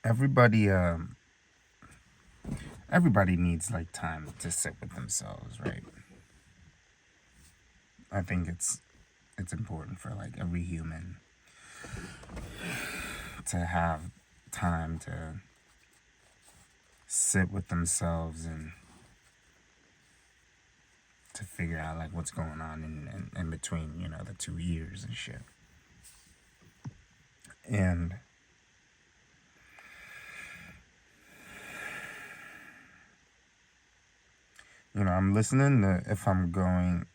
everybody everybody needs like time to sit with themselves, right? I think it's important for like every human to have time to sit with themselves and to figure out like what's going on in between, the 2 years and shit. And I'm listening to if I'm going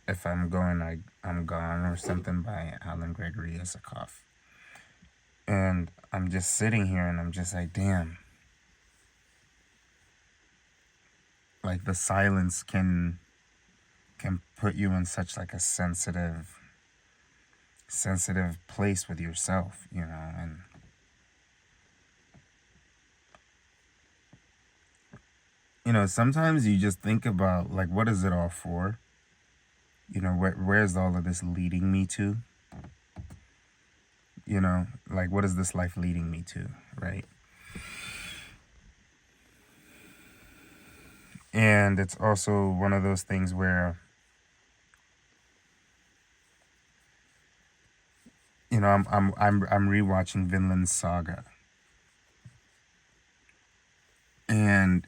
I'm gone or something by Alan Gregory Isakov. And I'm just sitting here and I'm just like, damn, like the silence can put you in such like a sensitive place with yourself, and sometimes you just think about like what is it all for? Where's all of this leading me to? Like what is this life leading me to, right? And it's also one of those things where I'm rewatching Vinland Saga, and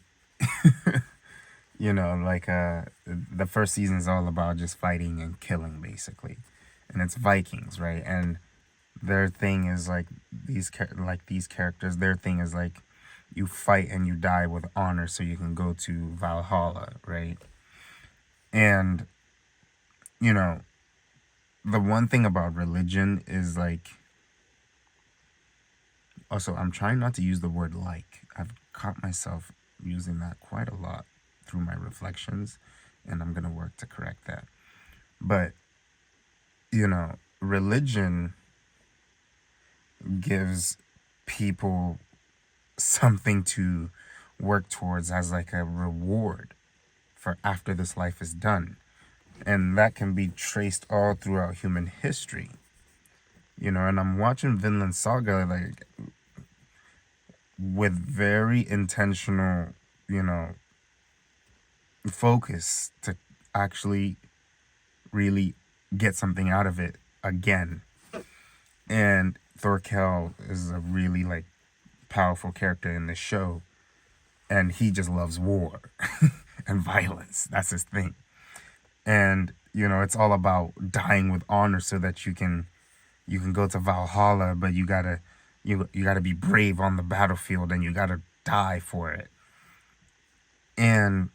like the first season is all about just fighting and killing basically, and it's Vikings, right? And their thing is like these characters. Their thing is like you fight and you die with honor, so you can go to Valhalla, right? And you know the one thing about religion is like also I'm trying not to use the word like. I've caught myself using that quite a lot through my reflections, and I'm gonna work to correct that. But religion gives people something to work towards as like a reward for after this life is done. And that can be traced all throughout human history. And I'm watching Vinland Saga like with very intentional, you know, focus to actually really get something out of it again. And Thorkel is a really like powerful character in this show, and he just loves war and violence. That's his thing. And it's all about dying with honor so that you can go to Valhalla, but you gotta be brave on the battlefield and you gotta die for it. And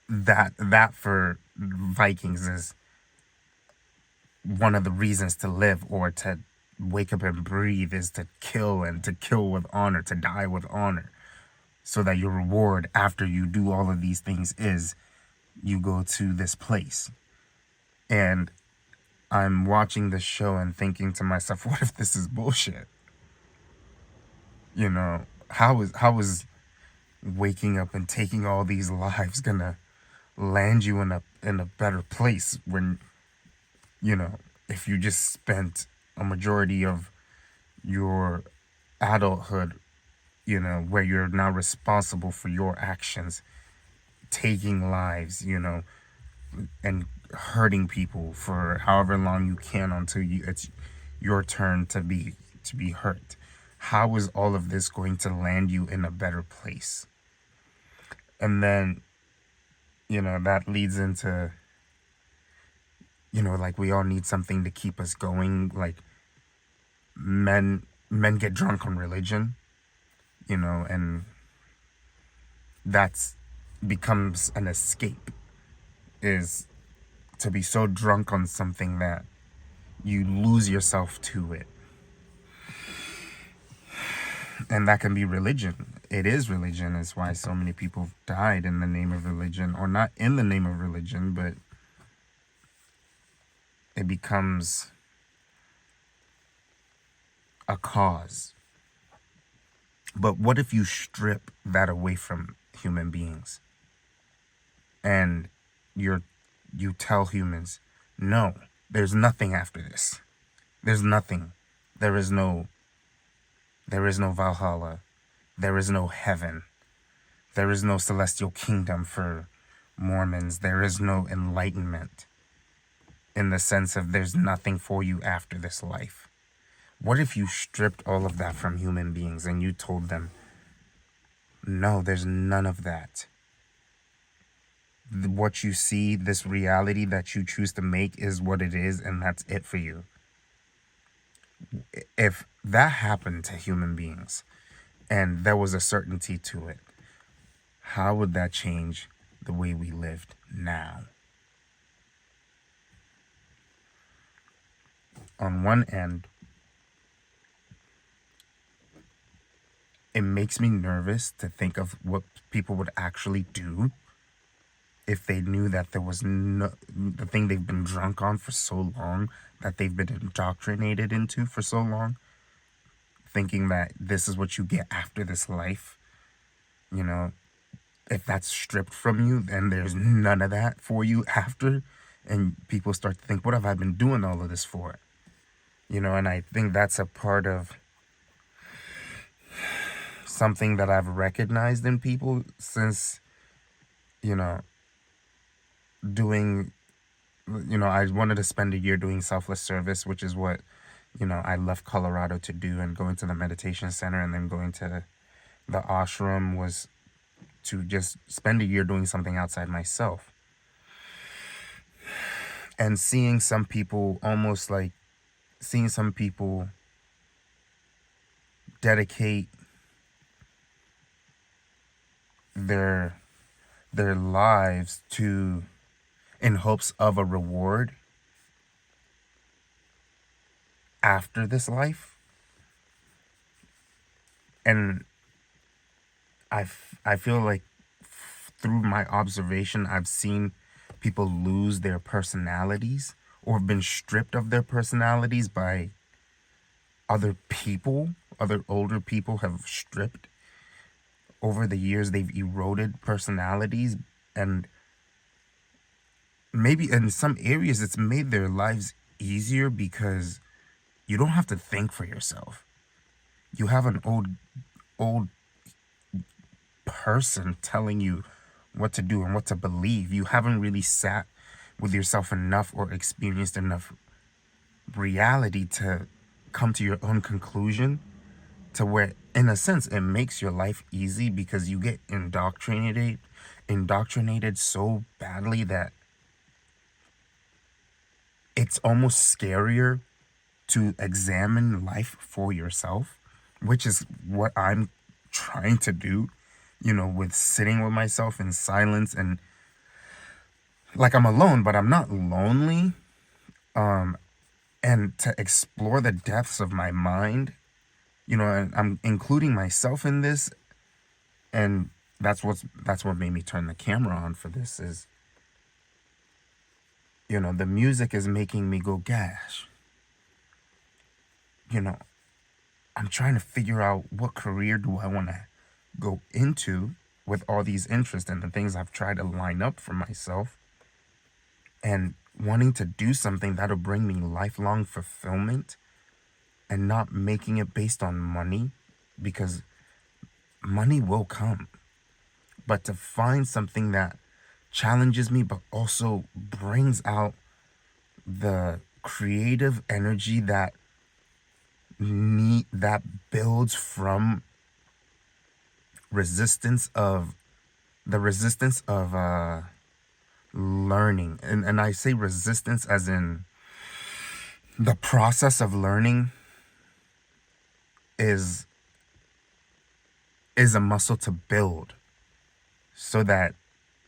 that for Vikings is one of the reasons to live or to wake up and breathe is to kill, and to kill with honor, to die with honor, so that your reward after you do all of these things is you go to this place. And I'm watching the show and thinking to myself, what if this is bullshit? How is waking up and taking all these lives gonna land you in a better place when you know if you just spent a majority of your adulthood, where you're now responsible for your actions, taking lives, and hurting people for however long you can until it's your turn to be hurt. How is all of this going to land you in a better place? And then, that leads into, like we all need something to keep us going. Like men get drunk on religion, and that's becomes an escape, is to be so drunk on something that you lose yourself to it. And that can be religion. It is religion. It's why so many people have died in the name of religion, or not in the name of religion, but it becomes a cause. But what if you strip that away from human beings and you tell humans, no, there's nothing after this. There's nothing. There is no There is no Valhalla. There is no heaven. There is no celestial kingdom for Mormons. There is no enlightenment in the sense of there's nothing for you after this life. What if you stripped all of that from human beings and you told them, no, there's none of that? What you see, this reality that you choose to make is what it is, and that's it for you. If that happened to human beings and there was a certainty to it, how would that change the way we lived now? On one end, it makes me nervous to think of what people would actually do if they knew that there was no, the thing they've been drunk on for so long, that they've been indoctrinated into for so long, thinking that this is what you get after this life. You know, if that's stripped from you, then there's none of that for you after. And people start to think, what have I been doing all of this for? You know, and I think that's a part of something that I've recognized in people since, you know, doing, I wanted to spend a year doing selfless service, which is what, I left Colorado to do, and going to the meditation center and then going to the ashram was to just spend a year doing something outside myself. And seeing some people dedicate their lives to, in hopes of a reward after this life. And I feel like through my observation, I've seen people lose their personalities or have been stripped of their personalities by other people. Other older people have stripped. Over the years, they've eroded personalities, and maybe in some areas it's made their lives easier because you don't have to think for yourself. You have an old person telling you what to do and what to believe. You haven't really sat with yourself enough or experienced enough reality to come to your own conclusion, to where, in a sense, it makes your life easy because you get indoctrinated so badly that it's almost scarier to examine life for yourself, which is what I'm trying to do, with sitting with myself in silence, and like I'm alone, but I'm not lonely. And to explore the depths of my mind, and I'm including myself in this, and that's what made me turn the camera on for this is, the music is making me go, gosh, I'm trying to figure out what career do I want to go into with all these interests and the things I've tried to line up for myself, and wanting to do something that'll bring me lifelong fulfillment and not making it based on money, because money will come. But to find something that challenges me but also brings out the creative energy that builds from resistance of learning. And I say resistance as in the process of learning is a muscle to build, so that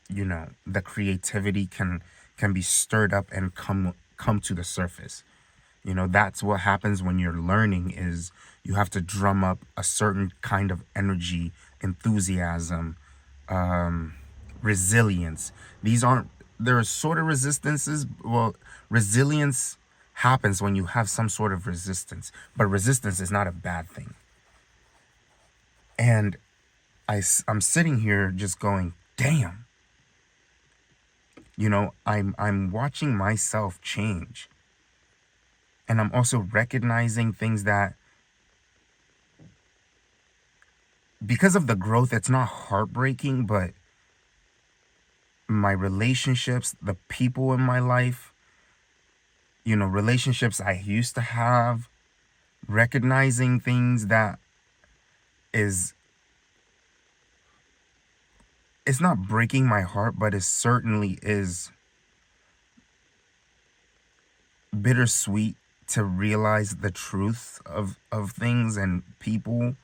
the creativity can be stirred up and come to the surface. That's what happens when you're learning, is you have to drum up a certain kind of energy, enthusiasm, resilience. There are sort of resistances. Well, resilience happens when you have some sort of resistance, but resistance is not a bad thing. And I'm sitting here just going, damn, I'm watching myself change. And I'm also recognizing things that because of the growth, it's not heartbreaking, but my relationships, the people in my life, relationships I used to have, recognizing things that is, it's not breaking my heart, but it certainly is bittersweet to realize the truth of things and people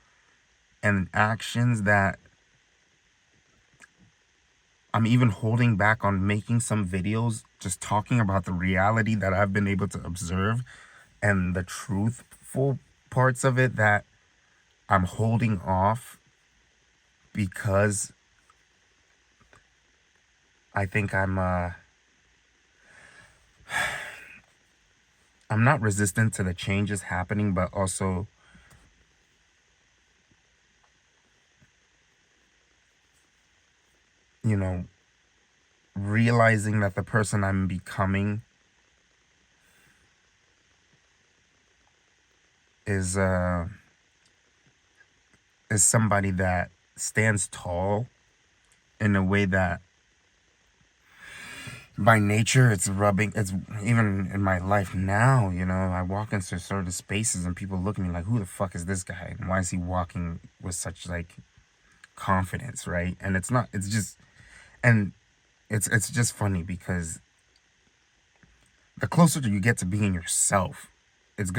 and actions that I'm even holding back on making some videos just talking about the reality that I've been able to observe and the truthful parts of it that I'm holding off because I think I'm not resistant to the changes happening, but also, you know, realizing that the person I'm becoming is uh is somebody that stands tall in a way that by nature it's even in my life now, I walk into certain spaces and people look at me like, who the fuck is this guy and why is he walking with such like confidence, right? And it's not, it's just, and it's just funny because the closer you get to being yourself, it's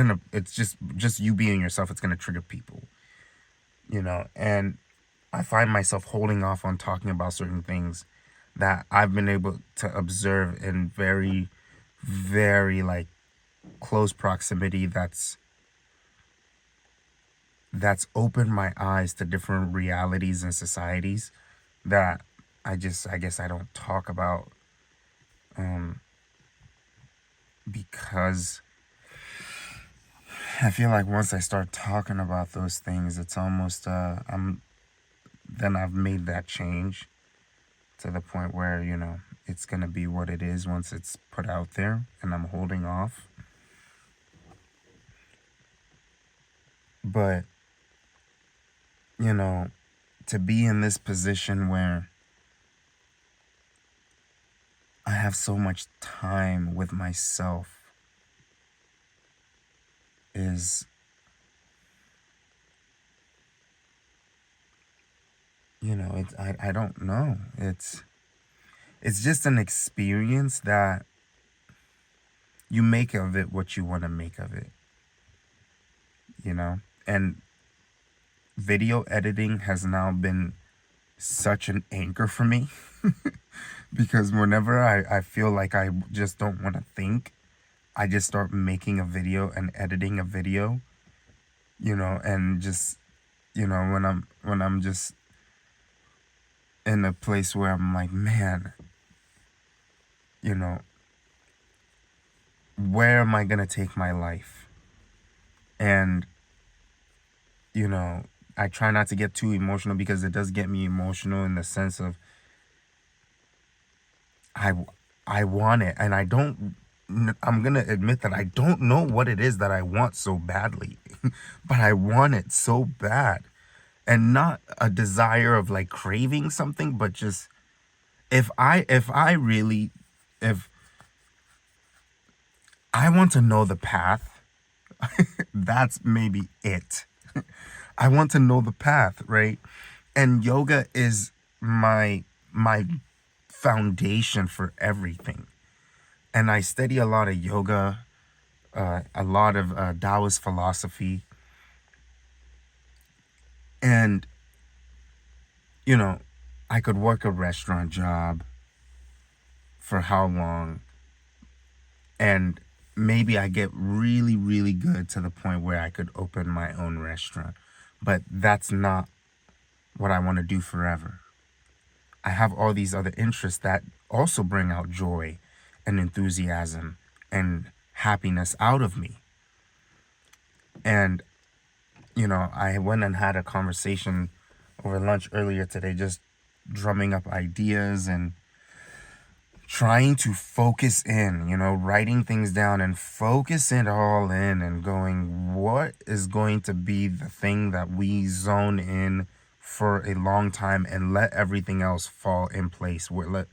just you being yourself, it's gonna trigger people, and I find myself holding off on talking about certain things that I've been able to observe in very, very like close proximity that's opened my eyes to different realities and societies that I guess I don't talk about because I feel like once I start talking about those things, it's almost then I've made that change to the point where, it's going to be what it is once it's put out there and I'm holding off. But, you know, to be in this position where I have so much time with myself is, I don't know. It's just an experience that you make of it what you want to make of it, you know? And video editing has now been such an anchor for me because whenever I feel like I just don't want to think, I just start making a video and editing a video, and just, when I'm just in a place where I'm like, man, you know, where am I going to take my life? And, you know, I try not to get too emotional because it does get me emotional in the sense of I I want it and I'm going to admit that I don't know what it is that I want so badly, but I want it so bad. And not a desire of like craving something, but just if I really if I want to know the path, that's maybe it. I want to know the path, right? And yoga is my foundation for everything. And I study a lot of yoga, a lot of Taoist philosophy, and you know, I could work a restaurant job for how long, and maybe I get really, really good to the point where I could open my own restaurant. But that's not what I want to do forever. I have all these other interests that also bring out joy and enthusiasm and happiness out of me. And, I went and had a conversation over lunch earlier today, just drumming up ideas and trying to focus in, writing things down and focus it all in and going, what is going to be the thing that we zone in for a long time and let everything else fall in place. Let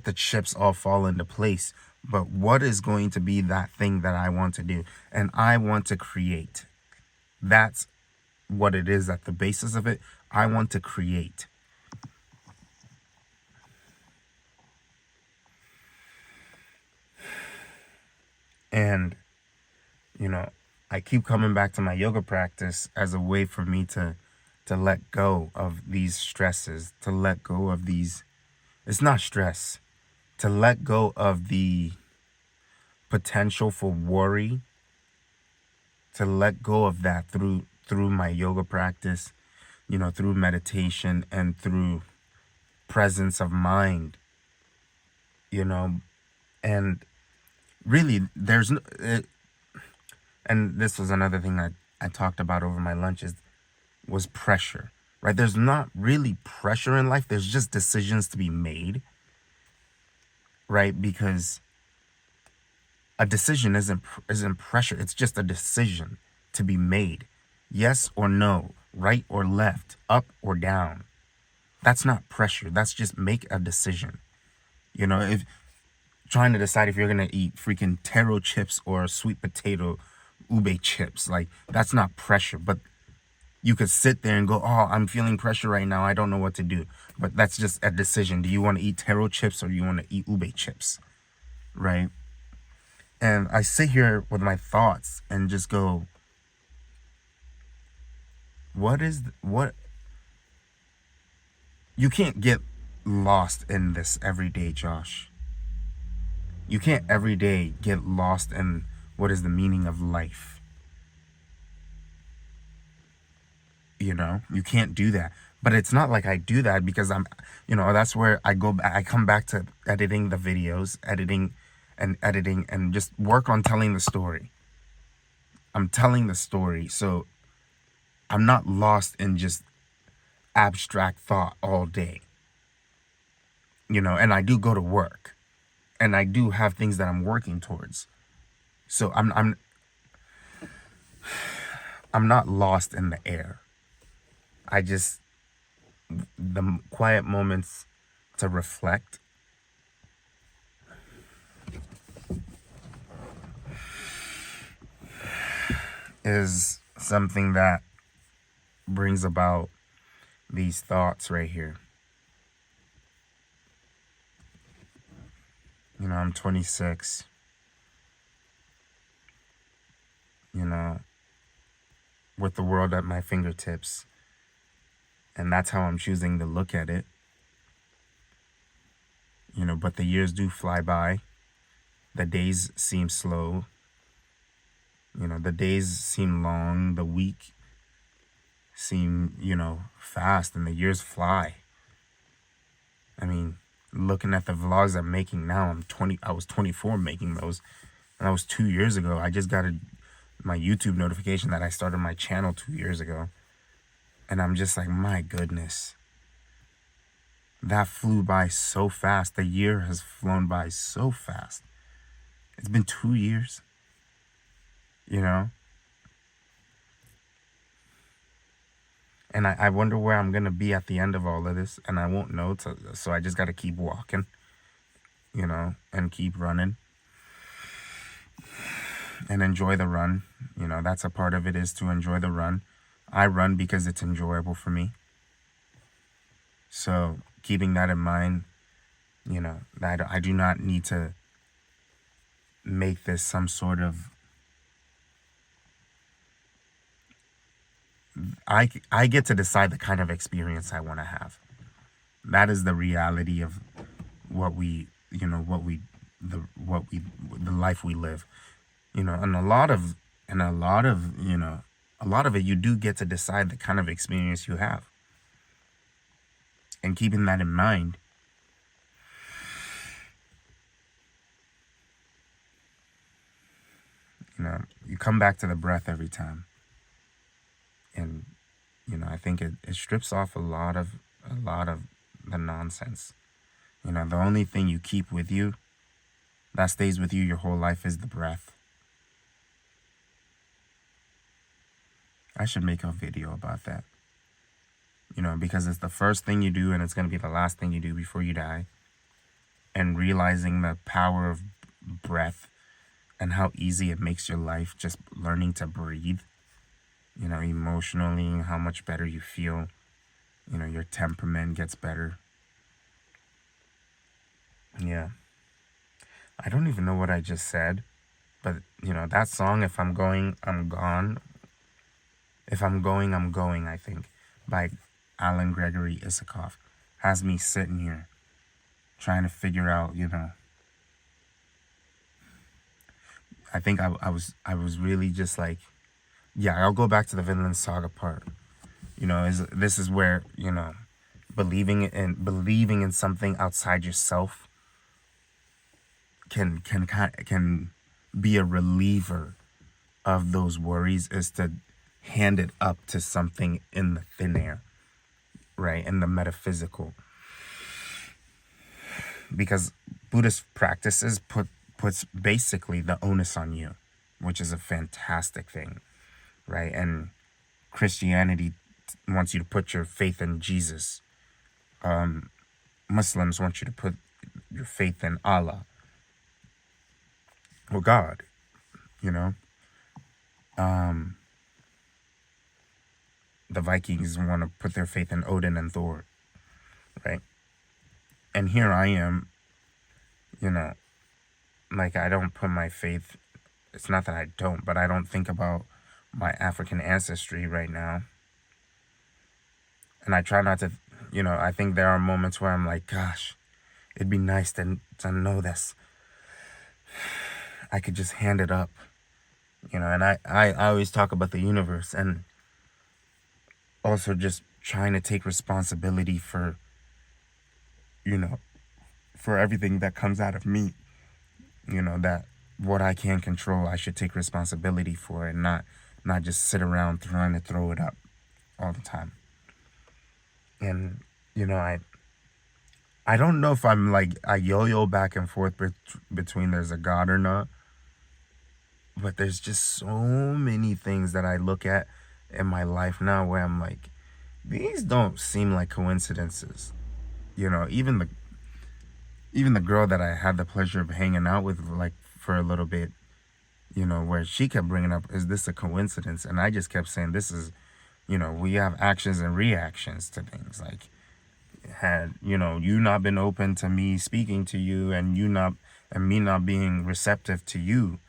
the chips all fall into place. But what is going to be that thing that I want to do? And I want to create. That's what it is at the basis of it. I want to create. And, I keep coming back to my yoga practice as a way for me to let go of these stresses, to let go of these, it's not stress, to let go of the potential for worry, to let go of that through my yoga practice, through meditation and through presence of mind, and really there's no, and this was another thing that I talked about over my lunches was pressure, right? There's not really pressure in life. There's just decisions to be made, right? Because a decision isn't pressure. It's just a decision to be made. Yes or no, right or left, up or down. That's not pressure. That's just make a decision. If trying to decide if you're going to eat freaking taro chips or sweet potato ube chips, like that's not pressure. But you could sit there and go, oh, I'm feeling pressure right now. I don't know what to do. But that's just a decision. Do you want to eat taro chips or do you want to eat ube chips? Right? And I sit here with my thoughts and just go, what? You can't get lost in this every day, Josh. You can't every day get lost in what is the meaning of life. You can't do that. But it's not like I do that because that's where I go back. I come back to editing the videos, editing and just work on telling the story. I'm telling the story. So I'm not lost in just abstract thought all day. And I do go to work and I do have things that I'm working towards. So I'm not lost in the air. The quiet moments to reflect is something that brings about these thoughts right here. I'm 26. With the world at my fingertips. And that's how I'm choosing to look at it. But the years do fly by. The days seem slow. The days seem long. The week seem, fast, and the years fly. I mean, looking at the vlogs I'm making now, I was 24 making those. And that was 2 years ago. I just got my YouTube notification that I started my channel 2 years ago. And I'm just like, my goodness. That flew by so fast. The year has flown by so fast. It's been 2 years. And I wonder where I'm going to be at the end of all of this. And I won't know. So I just got to keep walking, and keep running. And enjoy the run. That's a part of it, is to enjoy the run. I run because it's enjoyable for me. So keeping that in mind, that I do not need to make this some sort of... I get to decide the kind of experience I want to have. That is the reality of the life we live. And a lot of it, you do get to decide the kind of experience you have. And keeping that in mind, you come back to the breath every time. And, I think it strips off a lot of the nonsense. The only thing you keep with you, that stays with you your whole life, is the breath. I should make a video about that. because it's the first thing you do and it's going to be the last thing you do before you die. And realizing the power of breath and how easy it makes your life just learning to breathe, emotionally, how much better you feel, your temperament gets better. Yeah. I don't even know what I just said, but that song, If I'm Going, I'm Gone. If I'm Going, I'm Going, I think, by Alan Gregory Isakov, has me sitting here trying to figure out, I think I was really just like, yeah, I'll go back to the Vinland Saga part. This is where, believing in something outside yourself can be a reliever of those worries, is to hand it up to something in the thin air, right? In the metaphysical. Because Buddhist practices puts basically the onus on you, which is a fantastic thing, right? And Christianity wants you to put your faith in Jesus. Muslims want you to put your faith in Allah or God, you know. The Vikings want to put their faith in Odin and Thor, right? And here I am, like I don't put my faith, it's not that I don't, but I don't think about my African ancestry right now. And I try not to, I think there are moments where I'm like, gosh, it'd be nice to know this. I could just hand it up, and I always talk about the universe and also just trying to take responsibility for, for everything that comes out of me, that what I can control, I should take responsibility for, and not just sit around trying to throw it up all the time. And, I don't know if I'm like, I yo-yo back and forth between there's a God or not, but there's just so many things that I look at in my life now where I'm like, these don't seem like coincidences. Even the girl that I had the pleasure of hanging out with, like, for a little bit, where she kept bringing up, is this a coincidence? And I just kept saying, this is, we have actions and reactions to things. Like, had, you not been open to me speaking to you, and me not being receptive to you,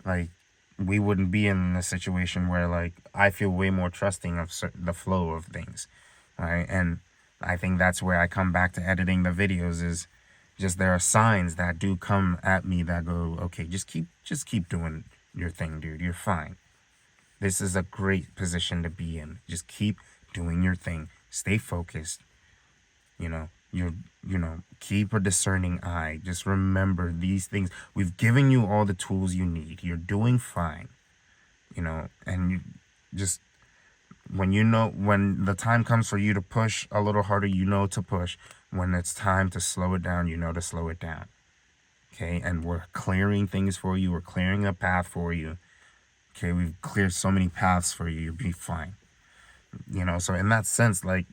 like, we wouldn't be in a situation where, like, I feel way more trusting of the flow of things, right? And I think that's where I come back to editing the videos, is just there are signs that do come at me that go, okay, just keep doing your thing, dude. You're fine. This is a great position to be in. Just keep doing your thing. Stay focused. Keep a discerning eye. Just remember these things. We've given you all the tools you need. You're doing fine. And you just, when the time comes for you to push a little harder, to push. When it's time to slow it down, to slow it down. Okay, and we're clearing things for you. We're clearing a path for you. Okay, we've cleared so many paths for you. You'll be fine. So in that sense, like,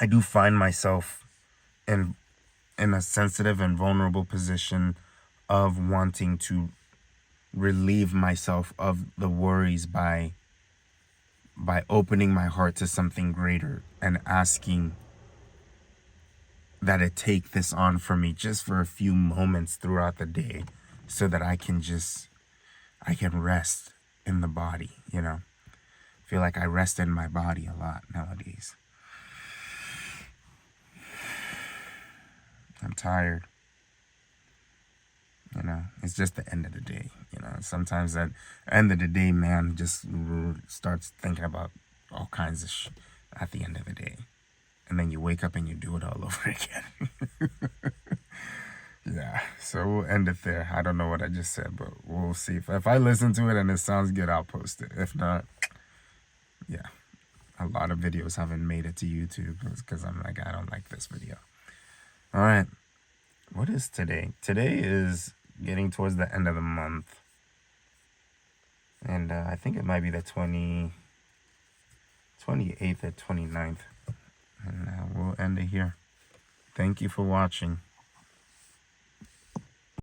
I do find myself in a sensitive and vulnerable position of wanting to relieve myself of the worries by opening my heart to something greater and asking that it take this on for me just for a few moments throughout the day, so that I can rest in the body, feel like I rest in my body a lot nowadays. I'm tired. It's just the end of the day. Sometimes at the end of the day, man just starts thinking about all kinds of at the end of the day. And then you wake up and you do it all over again. Yeah, so we'll end it there. I don't know what I just said, but we'll see. If I listen to it and it sounds good, I'll post it. If not, yeah. A lot of videos haven't made it to YouTube because I'm like, I don't like this video. All right. What is today? Today is getting towards the end of the month. And I think it might be the 28th or 29th. And we'll end it here. Thank you for watching.